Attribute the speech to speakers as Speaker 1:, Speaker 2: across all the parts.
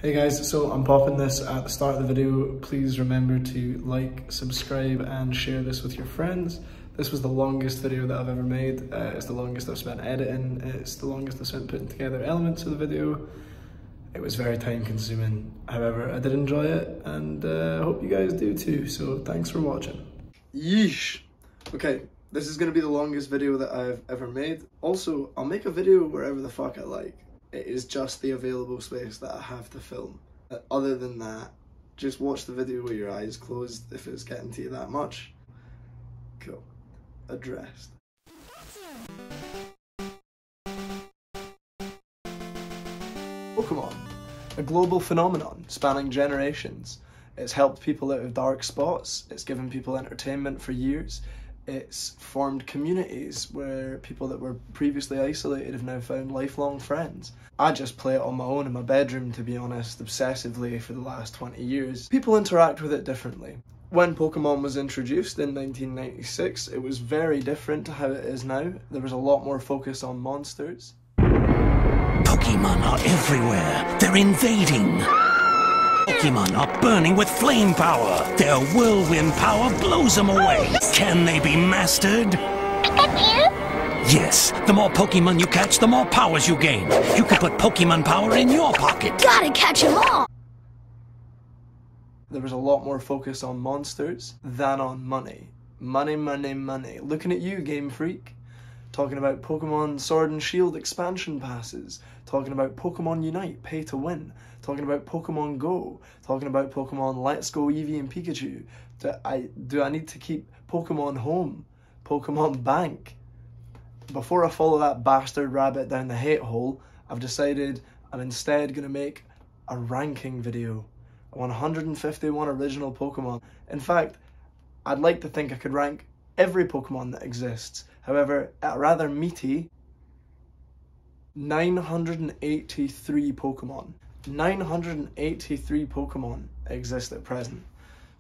Speaker 1: Hey guys, so I'm popping this at the start of the video. Please remember to like, subscribe and share this with your friends. This was the longest video that I've ever made. It's the longest I've spent editing. It's the longest I've spent putting together elements of the video. It was very time consuming. However, I did enjoy it and I hope you guys do too. So thanks for watching. Yeesh. Okay, this is going to be the longest video that I've ever made. Also, I'll make a video wherever the fuck I like. It is just the available space that I have to film. Other than that, just watch the video with your eyes closed if it's getting to you that much. Cool. Addressed. Pokémon, a global phenomenon spanning generations. It's helped people out of dark spots, it's given people entertainment for years, it's formed communities where people that were previously isolated have now found lifelong friends. I just play it on my own in my bedroom, to be honest, obsessively for the last 20 years. People interact with it differently. When Pokemon was introduced in 1996, it was very different to how it is now. There was a lot more focus on monsters.
Speaker 2: Pokemon are everywhere. They're invading. Pokemon are burning with flame power. Their whirlwind power blows them away. Can they be mastered?
Speaker 3: Pikachu?
Speaker 2: Yes. The more Pokemon you catch, the more powers you gain. You can put Pokemon power in your pocket.
Speaker 3: Gotta catch 'em all!
Speaker 1: There was a lot more focus on monsters than on money. Money, money, money. Looking at you, Game Freak. Talking about Pokemon Sword and Shield expansion passes. Talking about Pokemon Unite, pay to win. Talking about Pokemon Go. Talking about Pokemon Let's Go Eevee and Pikachu. Do I need to keep Pokemon Home? Pokemon Bank? Before I follow that bastard rabbit down the hate hole, I've decided I'm instead going to make a ranking video. 151 original Pokemon. In fact, I'd like to think I could rank every Pokemon that exists. However, at a rather meaty 983 Pokemon. 983 Pokemon exist at present.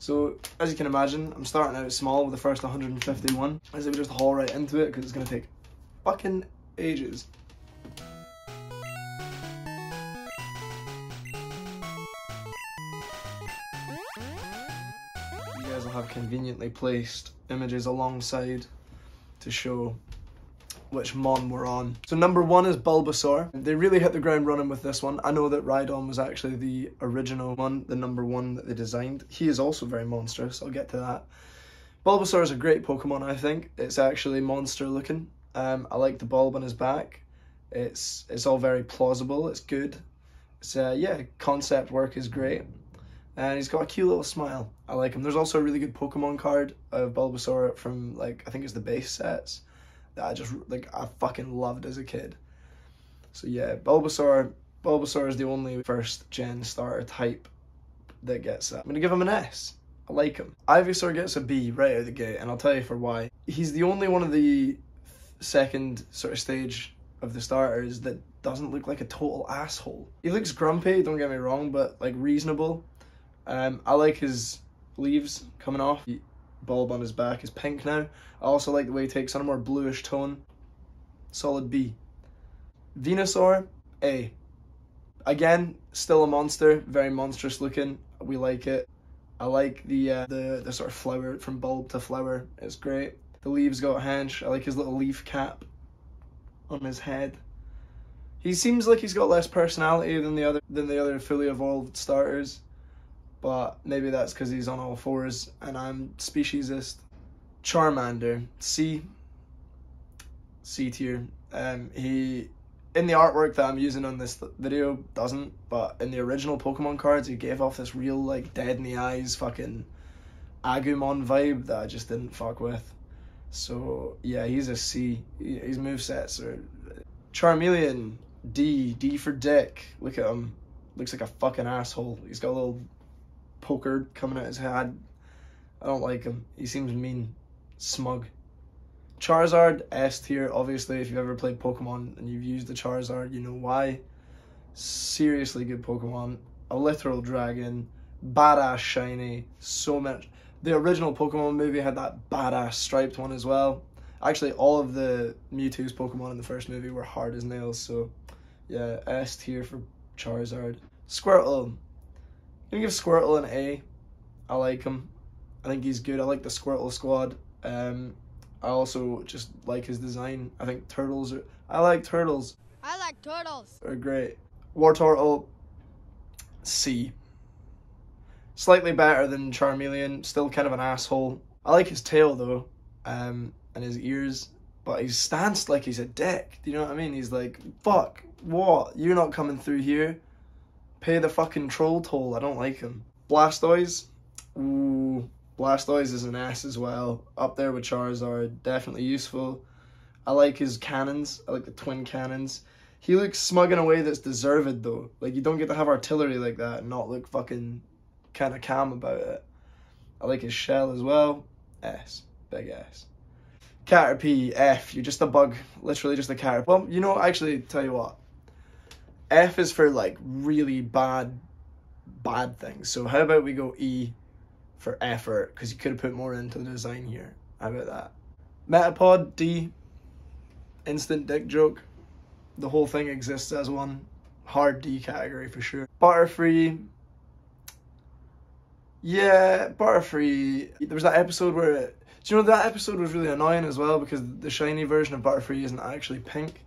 Speaker 1: So, as you can imagine, I'm starting out small with the first 151. As if we just haul right into it, because it's going to take fucking ages. You guys will have conveniently placed images alongside to show which Mon we're on. So number 1 is Bulbasaur. They really hit the ground running with this one. I know that Rhydon was actually the original one, the number 1 that they designed. He is also very monstrous, I'll get to that. Bulbasaur is a great Pokemon, I think. It's actually monster looking. I like the bulb on his back. It's all very plausible, it's good. It's yeah, concept work is great. And he's got a cute little smile. I like him. There's also a really good Pokemon card of Bulbasaur from, like, I think it's the base sets that I fucking loved as a kid. So yeah, Bulbasaur is the only first gen starter type that gets that. I'm gonna give him an S. I like him. Ivysaur gets a B right out of the gate, and I'll tell you for why. He's the only one of the second sort of stage of the starters that doesn't look like a total asshole. He looks grumpy, don't get me wrong, but like reasonable. I like his leaves coming off. The bulb on his back is pink now. I also like the way he takes on a more bluish tone. Solid B. Venusaur, A. Again, still a monster, very monstrous looking. We like it. I like the sort of flower from bulb to flower. It's great. The leaves got hench. I like his little leaf cap on his head. He seems like he's got less personality than the other fully evolved starters. But maybe that's because he's on all fours and I'm speciesist. Charmander, C tier. He, in the artwork that I'm using on this video, doesn't, but in the original Pokemon cards, he gave off this real, like, dead in the eyes fucking Agumon vibe that I just didn't fuck with. So yeah, he's a C. His movesets are... Charmeleon, D for dick. Look at him. Looks like a fucking asshole. He's got a little poker coming out his head. I don't like him. He seems mean. Smug. Charizard, S tier. Obviously, if you've ever played Pokemon and you've used the Charizard, you know why. Seriously good Pokemon. A literal dragon. Badass shiny. So much. The original Pokemon movie had that badass striped one as well. Actually, all of the Mewtwo's Pokemon in the first movie were hard as nails, so yeah, S tier for Charizard. Squirtle. I'm gonna give Squirtle an A. I like him. I think he's good. I like the Squirtle squad. I also just like his design. I think turtles are... I like turtles.
Speaker 4: I like turtles.
Speaker 1: They're great. Wartortle, C. Slightly better than Charmeleon. Still kind of an asshole. I like his tail though, and his ears. But he's stanced like he's a dick. Do you know what I mean? He's like, fuck, what? You're not coming through here. Pay the fucking troll toll. I don't like him. Blastoise. Ooh. Blastoise is an S as well. Up there with Charizard. Definitely useful. I like his cannons. I like the twin cannons. He looks smug in a way that's deserved though. Like, you don't get to have artillery like that and not look fucking kind of calm about it. I like his shell as well. S. Big S. Caterpie, F. You're just a bug. Literally just a Caterpie. Well, you know, actually, tell you what. F is for, like, really bad things. So how about we go E for effort? Because you could have put more into the design here. How about that? Metapod, D. Instant dick joke. The whole thing exists as one. Hard D category for sure. Butterfree. Yeah, Butterfree. There was that episode where... Do you know that episode was really annoying as well because the shiny version of Butterfree isn't actually pink.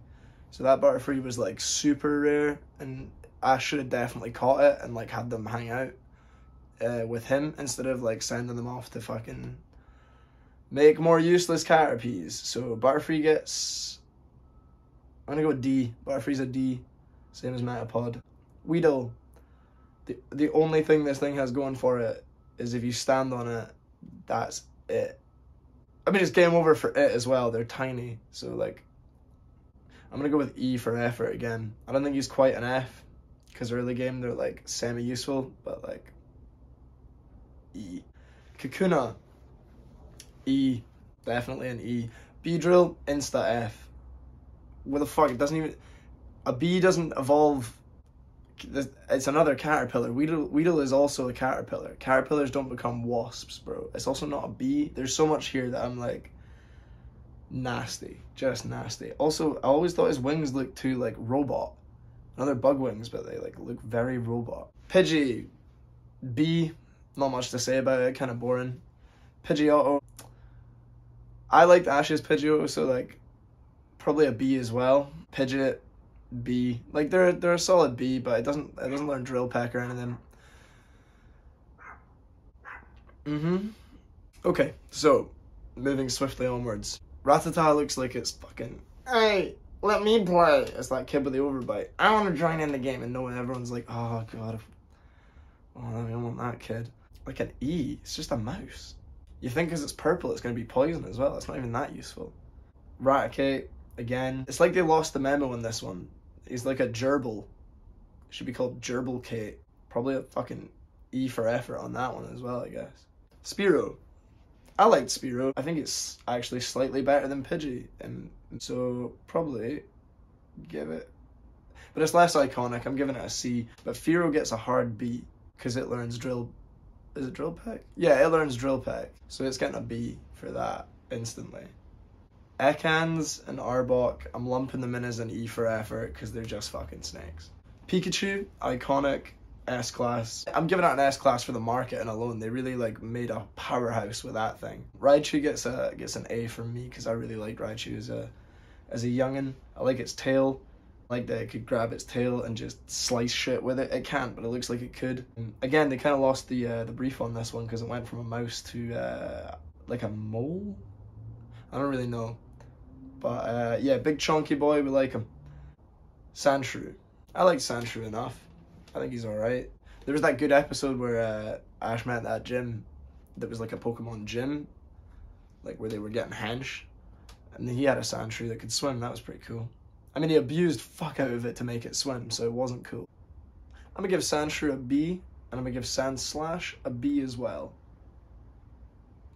Speaker 1: So that Butterfree was like super rare and Ash should have definitely caught it and like had them hang out with him instead of like sending them off to fucking make more useless Caterpies. So Butterfree gets... I'm gonna go with D. Butterfree's a D. Same as Metapod. Weedle. The only thing this thing has going for it is if you stand on it, that's it. I mean, it's game over for it as well. They're tiny. So, like, I'm going to go with E for effort again. I don't think he's quite an F because early game they're, like, semi-useful. But, like, E. Kakuna. E. Definitely an E. Beedrill, insta F. What the fuck? It doesn't even... A bee doesn't evolve... It's another caterpillar. Weedle is also a caterpillar. Caterpillars don't become wasps, bro. It's also not a bee. There's so much here that I'm like, nasty. Just nasty. Also, I always thought his wings looked too like robot. Another bug wings, but they like look very robot. Pidgey, B. Not much to say about it. Kind of boring. Pidgeotto. I liked Ash's Pidgeotto, so like, probably a B as well. Pidgeot. B. Like they're a solid B, but it doesn't learn Drill Peck or anything. Okay, so moving swiftly onwards. Rattata looks like it's fucking, hey, let me play. It's that kid with the overbite. I want to join in the game, and knowing everyone's like, oh god, oh I don't want that kid. Like an E, it's just a mouse. You think because it's purple it's gonna be poison as well. It's not even that useful. Raticate again. It's like they lost the memo in this one. He's like a gerbil. It should be called Gerbilcate. Probably a fucking E for effort on that one as well, I guess. Spearow. I liked Spearow. I think it's actually slightly better than Pidgey. And so probably give it... But it's less iconic. I'm giving it a C. But Fearow gets a hard B because it learns Drill... Is it Drill Peck? Yeah, it learns Drill Peck. So it's getting a B for that instantly. Ekans and Arbok, I'm lumping them in as an E for effort because they're just fucking snakes. Pikachu, iconic, S-class. I'm giving it an S-class for the marketing alone. They really like made a powerhouse with that thing. Raichu gets an A from me because I really liked Raichu as a youngin'. I like its tail. I like that it could grab its tail and just slice shit with it. It can't, but it looks like it could. Again, they kind of lost the brief on this one because it went from a mouse to like a mole? I don't really know. But yeah, big chunky boy, we like him. Sandshrew. I like Sandshrew enough. I think he's alright. There was that good episode where Ash met that gym that was like a Pokemon gym. Like where they were getting hench. And he had a Sandshrew that could swim. That was pretty cool. I mean, he abused fuck out of it to make it swim, so it wasn't cool. I'm going to give Sandshrew a B. And I'm going to give Sandslash a B as well.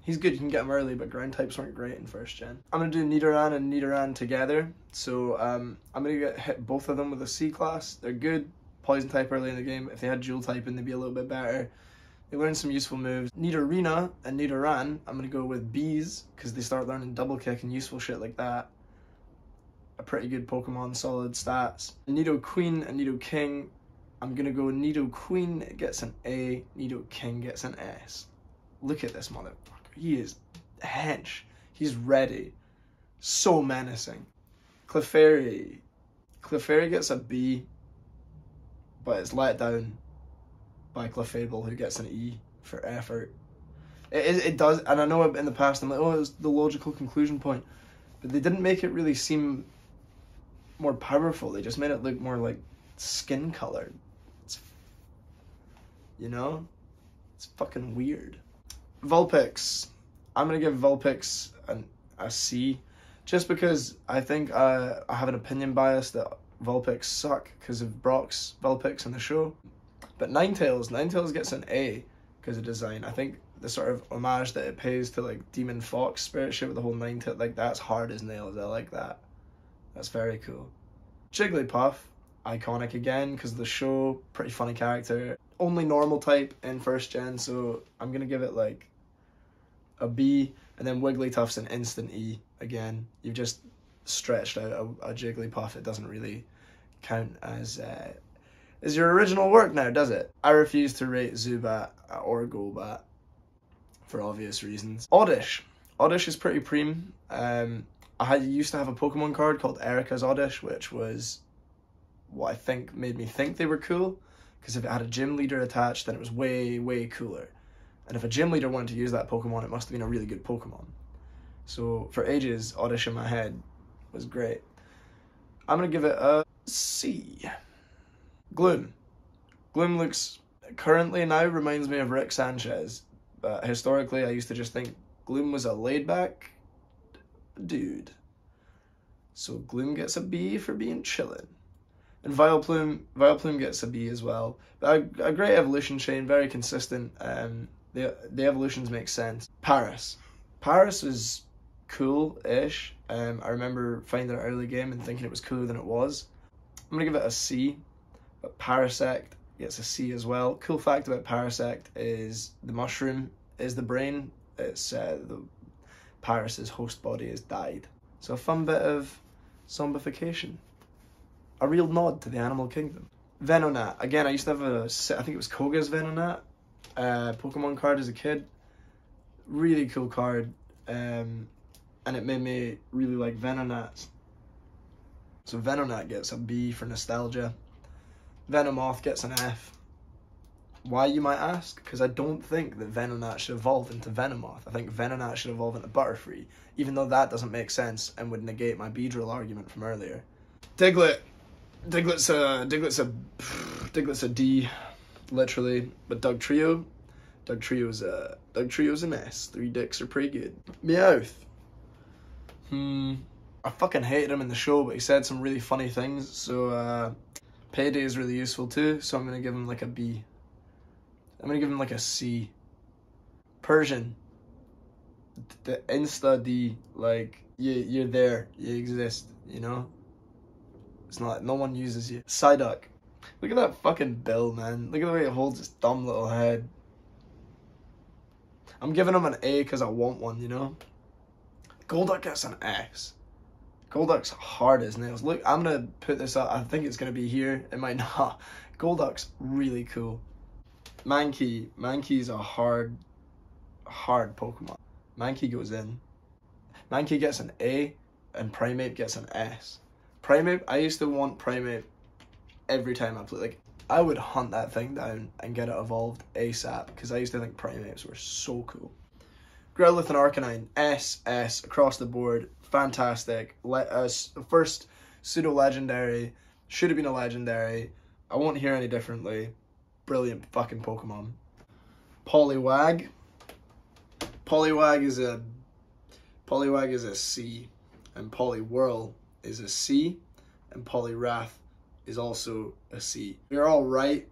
Speaker 1: He's good, you can get him early, but ground types weren't great in first gen. I'm going to do Nidoran and Nidoran together. So I'm going to hit both of them with a C class. They're good, poison type early in the game. If they had dual typing, they'd be a little bit better. They learn some useful moves. Nidorina and Nidoran, I'm going to go with Bs, because they start learning double kick and useful shit like that. A pretty good Pokemon, solid stats. Nidoqueen and Nidoking, I'm gonna go Nidoqueen gets an A, Nidoking gets an S. Look at this motherfucker. He is hench. He's ready. So menacing. Clefairy. Clefairy gets a B, but it's let down by Clefable, who gets an E for effort. It does, and I know in the past I'm like, oh, it's the logical conclusion point, but they didn't make it really seem more powerful. They just made it look more like skin colored. It's, you know, it's fucking weird. Vulpix. I'm gonna give Vulpix a C, just because I think I have an opinion bias that Vulpix suck because of Brock's Vulpix in the show. But Ninetales gets an A because of design. I think the sort of homage that it pays to like Demon Fox spirit shit with the whole Ninetales, like that's hard as nails. I like that. That's very cool. Jigglypuff, iconic again because of the show, pretty funny character. Only normal type in first gen, so I'm gonna give it like a B. And then Wigglytuff's an instant E again. You've just stretched out a Jigglypuff. It doesn't really count as your original work now, does it? I refuse to rate Zubat or Golbat for obvious reasons. Oddish. Oddish is pretty preem. I used to have a Pokemon card called Erica's Oddish, which was what I think made me think they were cool, because if it had a gym leader attached, then it was way, way cooler. And if a gym leader wanted to use that Pokemon, it must have been a really good Pokemon. So for ages, Oddish in my head was great. I'm going to give it a C. Gloom. Gloom looks, currently now, reminds me of Rick Sanchez. But historically, I used to just think Gloom was a laid-back dude. So Gloom gets a B for being chillin'. And Vileplume gets a B as well. But a great evolution chain, very consistent. The evolutions make sense. Paris. Paris is cool-ish. I remember finding it early game and thinking it was cooler than it was. I'm going to give it a C. But Parasect gets a C as well. Cool fact about Parasect is the mushroom is the brain. It's the Paris's host body has died. So a fun bit of zombification. A real nod to the animal kingdom. Venonat. Again, I used to have I think it was Koga's Venonat Pokemon card as a kid. Really cool card. And it made me really like Venonats. So Venonat gets a B for nostalgia. Venomoth gets an F. Why, you might ask? Because I don't think that Venonat should evolve into Venomoth. I think Venonat should evolve into Butterfree, even though that doesn't make sense and would negate my Beedrill argument from earlier. Diglett. Diglett's a D, literally. But Dugtrio's an S. 3 dicks are pretty good. Meowth. I fucking hated him in the show, but he said some really funny things. So Payday is really useful too. So I'm gonna give him like a B. I'm gonna give him like a C. Persian. The Insta D, like you're there, you exist, you know. It's not, no one uses you. Psyduck. Look at that fucking bill, man. Look at the way it holds its dumb little head. I'm giving him an A because I want one, you know? Golduck gets an S. Golduck's hard as nails. Look, I'm going to put this up. I think it's going to be here. It might not. Golduck's really cool. Mankey. Mankey's a hard Pokemon. Mankey goes in. Mankey gets an A and Primeape gets an S. Primeape, I used to want Primeape every time I played. Like, I would hunt that thing down and get it evolved ASAP because I used to think Primeapes were so cool. Growlithe and Arcanine, S across the board, fantastic. First pseudo-legendary, should have been a legendary. I won't hear any differently. Brilliant fucking Pokemon. Poliwag. Poliwag is a C, and Poliwhirl is a C, and Poliwrath is also a C. They're all right,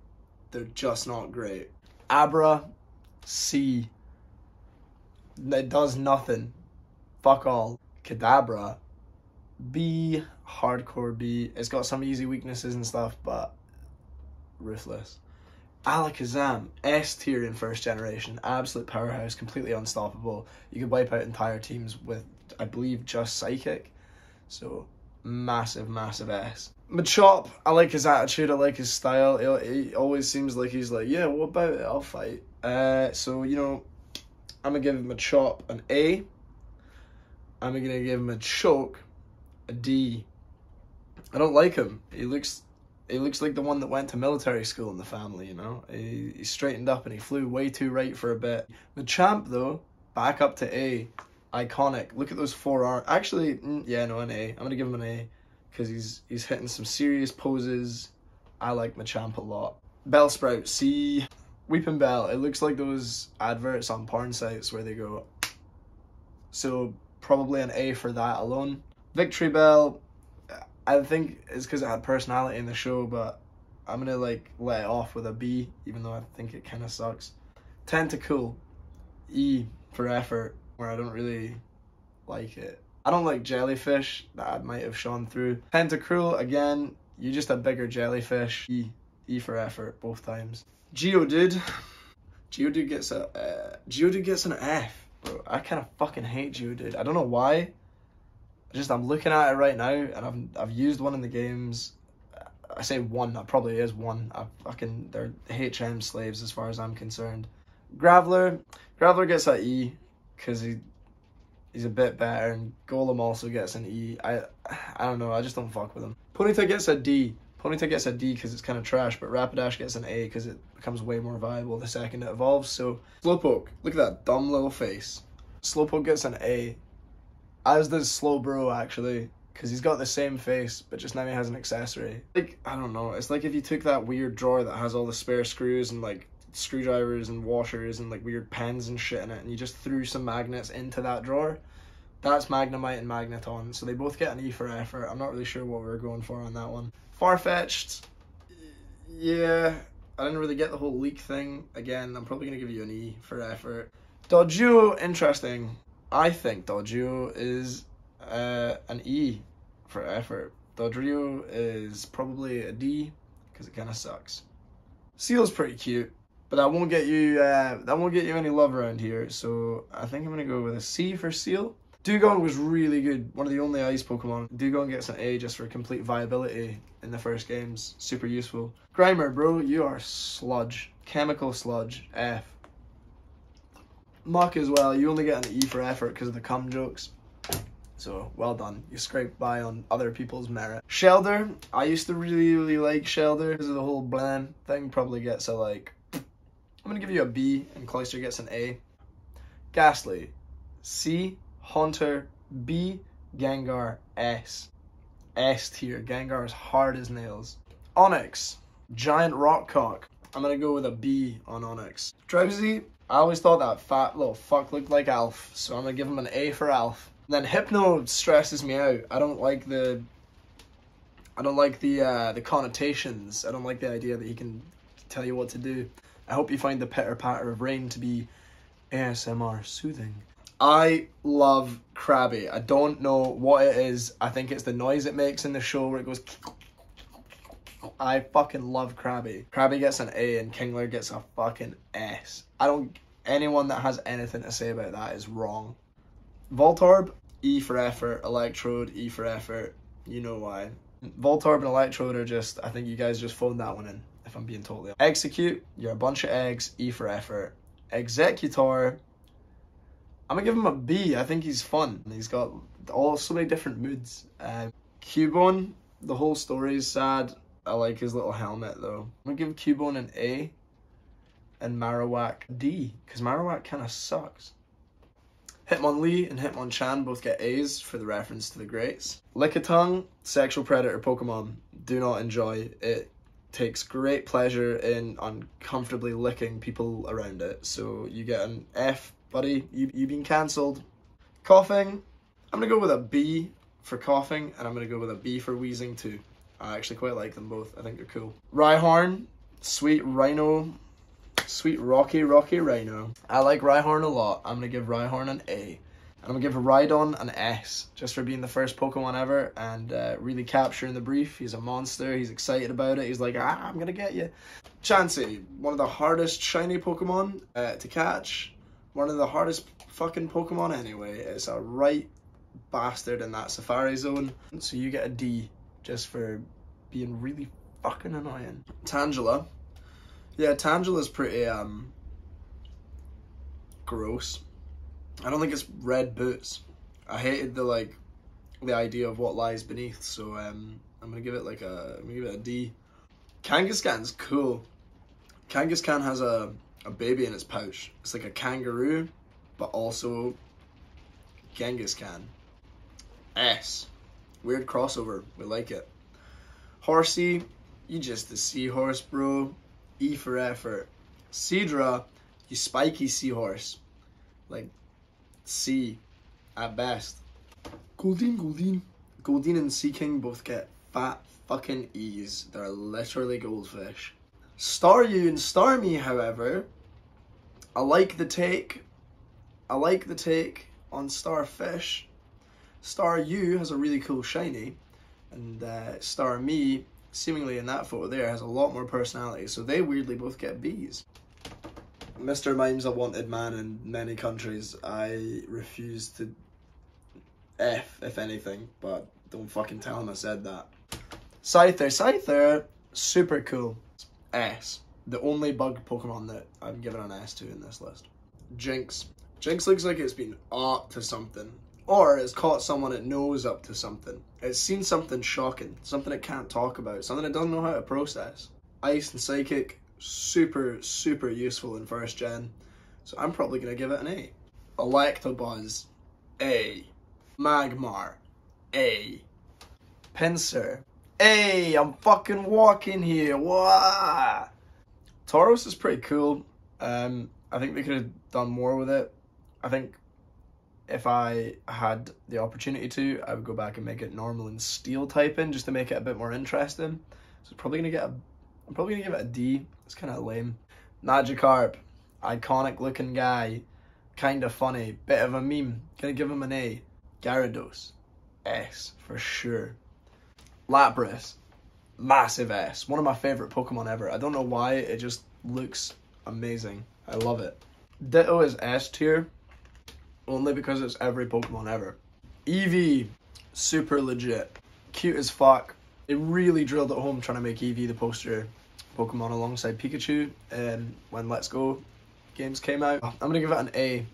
Speaker 1: they're just not great. Abra, C. It does nothing. Fuck all. Kadabra, B, hardcore B. It's got some easy weaknesses and stuff, but ruthless. Alakazam, S tier in first generation, absolute powerhouse, completely unstoppable. You could wipe out entire teams with, I believe, just Psychic. So, massive, massive S. Machop, I like his attitude, I like his style. He always seems like he's like, yeah, what about it? I'll fight. So, you know, I'm going to give Machop an A. I'm going to give him a Choke a D. I don't like him. He looks like the one that went to military school in the family, you know. He straightened up and he flew way too right for a bit. Machamp, though, back up to A. Iconic. Look at those 4 arms. Actually, yeah, no, an A. I'm going to give him an A because he's hitting some serious poses. I like Machamp a lot. Bellsprout, C. Weeping Bell. It looks like those adverts on porn sites where they go. So probably an A for that alone. Victory Bell, I think it's because it had personality in the show, but I'm going to like let it off with a B, even though I think it kind of sucks. Tentacool, E for effort, where I don't really like it. I don't like jellyfish, that might have shone through. Tentacruel, again, you're just a bigger jellyfish. E for effort, both times. Geodude gets an F, bro. I kind of fucking hate Geodude. I don't know why. I'm looking at it right now, and I've used one in the games. I say one, that probably is one. They're HM slaves as far as I'm concerned. Graveler gets an E, because he's a bit better, and Golem also gets an E. I don't know, I just don't fuck with him. Ponyta gets a D. Ponyta gets a D because it's kind of trash, but Rapidash gets an A because it becomes way more viable the second it evolves. So Slowpoke, look at that dumb little face. Slowpoke gets an A, as does Slowbro actually, because he's got the same face, but just now he has an accessory. Like, I don't know, it's like if you took that weird drawer that has all the spare screws and like screwdrivers and washers and like weird pens and shit in it, and you just threw some magnets into that drawer. That's Magnemite and Magneton, so they both get an E for effort. I'm not really sure what we were going for on that one. Farfetch'd, yeah, I didn't really get the whole leak thing. Again, I'm probably going to give you an E for effort. Dojo, interesting. I think Dojo is an E for effort. Dodrio is probably a D because it kind of sucks. Seal's pretty cute, but that won't get you any love around here. So I think I'm gonna go with a C for Seal. Dugong was really good. One of the only ice Pokemon. Dugong gets an A just for complete viability in the first games. Super useful. Grimer, bro, you are sludge. Chemical sludge. F. Muck as well. You only get an E for effort because of the cum jokes. So, well done. You scraped by on other people's merit. Shelder. I used to really like Shelder because of the whole bland thing. Probably gets a like... I'm going to give you a B, and Cloyster gets an A. Ghastly. C. Haunter, B. Gengar, S. S tier. Gengar is hard as nails. Onyx. Giant rock cock. I'm going to go with a B on Onyx. Drowsy. I always thought that fat little fuck looked like Alf, so I'm going to give him an A for Alf. Then Hypno stresses me out. I don't like the connotations. I don't like the idea that he can tell you what to do. I hope you find the pitter patter of rain to be ASMR soothing. I love Krabby. I don't know what it is. I think it's the noise it makes in the show where it goes. I fucking love Krabby. Krabby gets an A and Kingler gets a fucking S. Anyone that has anything to say about that is wrong. Voltorb, E for effort. Electrode, E for effort. You know why. Voltorb and Electrode are just, I think you guys just phoned that one in, if I'm being totally honest. Execute, you're a bunch of eggs, E for effort. Executor, I'm gonna give him a B. I think he's fun. He's got so many different moods. Cubone, the whole story is sad. I like his little helmet though. I'm gonna give Cubone an A and Marowak D, because Marowak kind of sucks. Hitmonlee and Hitmonchan both get A's for the reference to the greats. Lickitung, sexual predator Pokemon. Do not enjoy. It takes great pleasure in uncomfortably licking people around it. So you get an F, buddy. You've been cancelled. Coughing, I'm going to go with a B for coughing, and I'm going to go with a B for wheezing too. I actually quite like them both. I think they're cool. Rhyhorn, sweet rhino. Sweet rocky Rhino. I like Rhyhorn a lot. I'm going to give Rhyhorn an A. And I'm going to give Rhydon an S, just for being the first Pokemon ever and really capturing the brief. He's a monster. He's excited about it. He's like, I'm going to get you. Chansey, one of the hardest shiny Pokemon to catch. One of the hardest fucking Pokemon anyway. It's a right bastard in that Safari Zone. So you get a D, just for being really fucking annoying. Tangela. Yeah, Tangela's pretty, gross. I don't think it's red boots. I hated the idea of what lies beneath, so I'm gonna give it a D. Kangaskhan's cool. Kangaskhan has a baby in its pouch. It's like a kangaroo, but also Genghis Khan. S. Weird crossover. We like it. Horsey, you just a seahorse, bro. E for effort. Seadra, you spiky seahorse. Like, C at best. Goldeen and Sea King both get fat fucking E's. They're literally goldfish. Staryu and Starmie, however, I like the take on Starfish. Staryu has a really cool shiny, and Starmie, seemingly in that photo there, has a lot more personality, so they weirdly both get B's. Mr. Mime's a wanted man in many countries. I refuse to F, if anything, but don't fucking tell him I said that. Scyther, super cool. S. The only bug Pokemon that I'm giving an S to in this list. Jinx. Jinx looks like it's been up to something. Or it's caught someone it knows up to something. It's seen something shocking. Something it can't talk about. Something it doesn't know how to process. Ice and Psychic. Super, super useful in first gen. So I'm probably going to give it an A. Electabuzz. A. Magmar. A. Pinsir. Hey, I'm fucking walking here. Wah! Tauros is pretty cool. I think they could have done more with it. I think if I had the opportunity to, I would go back and make it normal and steel typing just to make it a bit more interesting. So I'm probably gonna give it a D. It's kind of lame. Magikarp, iconic looking guy, kind of funny, bit of a meme. Gonna give him an A. Gyarados, S for sure. Lapras, massive S. One of my favorite Pokemon ever. I don't know why, it just looks amazing. I love it. Ditto is S tier, only because it's every Pokemon ever. Eevee, super legit. Cute as fuck. It really drilled at home trying to make Eevee the poster Pokemon alongside Pikachu when Let's Go games came out. I'm going to give it an A.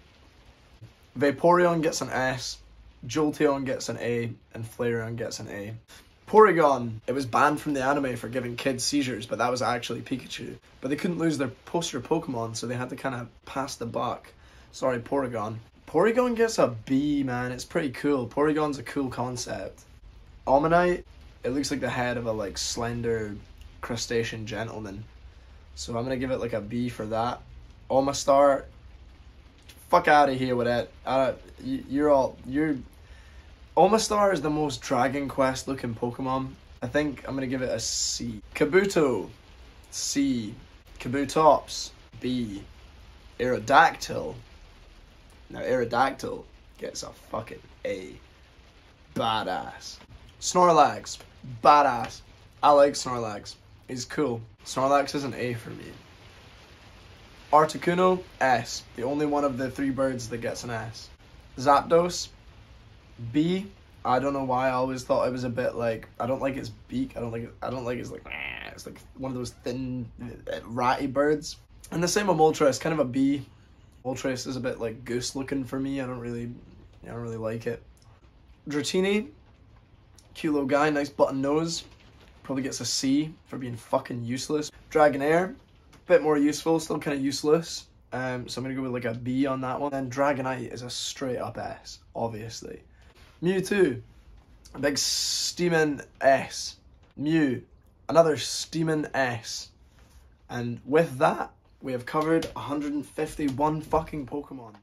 Speaker 1: Vaporeon gets an S, Jolteon gets an A, and Flareon gets an A. Porygon, it was banned from the anime for giving kids seizures, but that was actually Pikachu. But they couldn't lose their poster Pokemon, so they had to kind of pass the buck. Sorry, Porygon. Porygon gets a B, man. It's pretty cool. Porygon's a cool concept. Omanyte, it looks like the head of a slender crustacean gentleman. So I'm gonna give it a B for that. Omastar, fuck out of here with it. Omastar is the most Dragon Quest looking Pokemon. I think I'm gonna give it a C. Kabuto, C. Kabutops, B. Aerodactyl. Now Aerodactyl gets a fucking A. Badass. Snorlax, badass. I like Snorlax. He's cool. Snorlax is an A for me. Articuno, S. The only one of the three birds that gets an S. Zapdos, B. I don't know why I always thought it was a bit I don't like its beak. I don't like it's it's like one of those thin ratty birds. And the same with Moltres, kind of a B. Moltres is a bit goose looking for me. I don't really like it. Dratini, cute little guy, nice button nose. Probably gets a C for being fucking useless. Dragonair, bit more useful, still kind of useless. So I'm gonna go with a B on that one. And Dragonite is a straight up S, obviously. Mewtwo, a big steaming S. Mew, another steaming S. And with that, we have covered 151 fucking Pokemon.